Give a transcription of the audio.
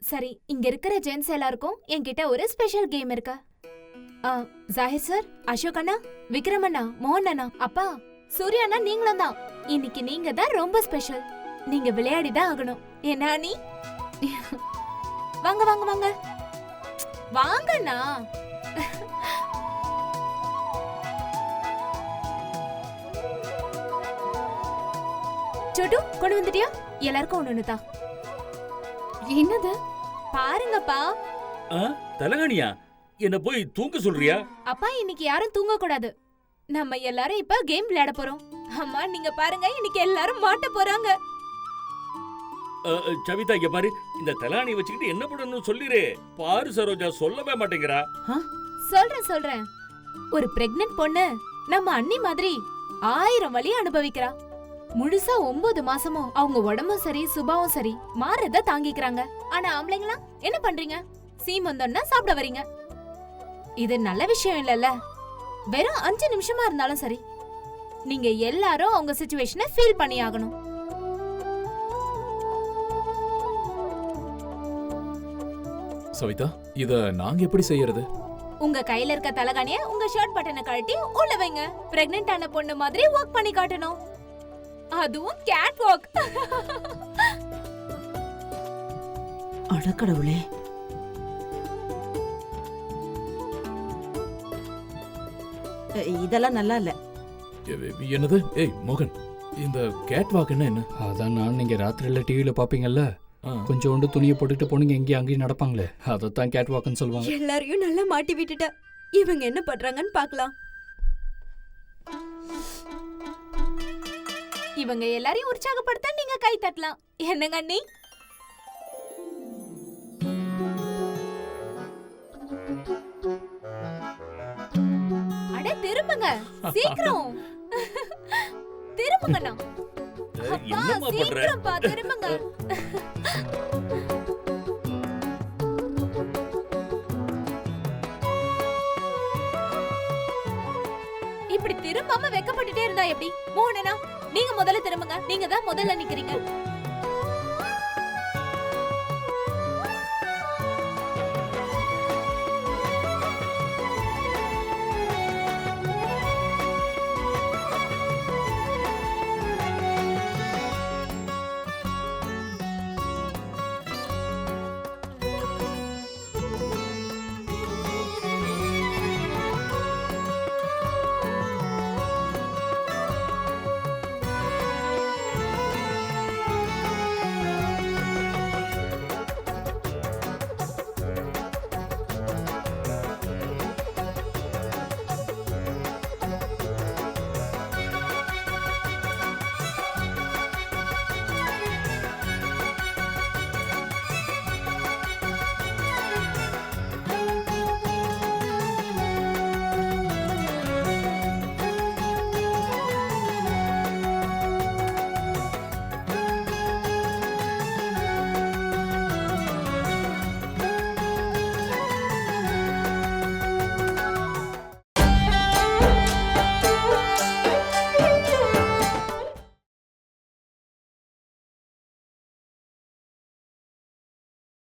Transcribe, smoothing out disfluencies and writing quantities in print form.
சரி, இங்க இருக்கிற ஜென்ஸ் எல்லாருக்கும் என்கிட்ட ஒரு ஸ்பெஷல் கேம் இருக்கு. ஜாஹிர் சார், அசோக் அண்ணா, விக்ரம் அண்ணா, மோகன் அண்ணா, அப்பா, சூர்யா அண்ணா, நீங்களும் தான். இன்னைக்கு நீங்க தான் ரொம்ப ஸ்பெஷல். நீங்க விளையாடிதான் ஆகணும். என்ன நீ? வாங்க வாங்க வாங்க வாங்கண்ணா. சோட்டு, கொண்டு வந்துட்டியா? எல்லாருக்கும் ஒண்ணுதா. என்னது? பாருங்கப்பா. தலகாணியா? என்ன போய் தூங்க சொல்றியா? அப்பா, இன்னைக்கு யாரும் தூங்க கூடாது. நம்ம எல்லாரும் இப்ப கேம் விளையாட போறோம். அம்மா, நீங்க பாருங்க, இன்னைக்கு எல்லாரும் மாட்ட போறாங்க. சவிதா, இங்க பாரு, இந்த தலகாணி வச்சுக்கிட்டு என்ன பண்ணணும் சொல்லிரு. பாரு சரோஜா, சொல்லவே மாட்டேங்கிறா. சொல்றேன். ஒரு பிரெக்னன்ட் பொண்ணு நம்ம அண்ணி மாதிரி 1000 வலி அனுபவிக்கிறா. முழுசா 9 மாசமும் அவங்க உடம்பும் சரி, சுபாவும் சரி மாறத தாங்கிக்கிறாங்க. ஆனா ஆம்பளைங்களா என்ன பண்றீங்க? சீமந்தம்னா சாப்பிட வரீங்க. இது நல்ல விஷயம் இல்லல்ல. வெறும் 5 நிமிஷமா இருந்தாலும் சரி, நீங்க எல்லாரும் அவங்க சிச்சுவேஷனை ஃபீல் பண்ணி ஆகணும். சவிதா, இத நாங்க எப்படி செய்யறது? உங்க கையில இருக்க தலகாணிய உங்க ஷர்ட் பட்டனை கழட்டி உள்ள வைங்க. பிரெக்னன்ட் ஆன பொண்ணு மாதிரி வாக் பண்ணி காட்டணும். அதுவும் கேட் வாக். அடக்கடவுளே, இதெல்லாம் நல்லா இல்ல. என்னது? ஏய் மோகன், இந்த கேட் வாக் என்ன? அதான் நான் நீங்க ராத்திரில டிவில பாப்பீங்கல்ல, கொஞ்சோண்டு துணியை போட்டுட்டு போனீங்க எங்கேயும் அங்கேயும் நடப்பாங்களே, அதைத்தான் கேட் வாக்னு சொல்லுவாங்க. எல்லாரையும் நல்லா மாட்டி விட்டுட்ட. இவங்க என்ன பண்றாங்கன்னு பாக்கலாம். இவங்க எல்லாரையும் உற்சாகப்படுத்த நீங்க கை தட்டலாம். என்னங்க அண்ணி? அட திரும்புங்க, சீக்கிரம் திரும்புங்கண்ணா. என்னம்மா பண்ற? சீக்கிரம்ப்பா, திரும்புங்க. இப்படி திரும்பாம வெக்கப்பட்டுட்டே இருந்தா எப்படி? மோகனா, நீங்க முதல்ல திரும்புங்க. நீங்க தான் முதல்ல நிக்கிறீங்க.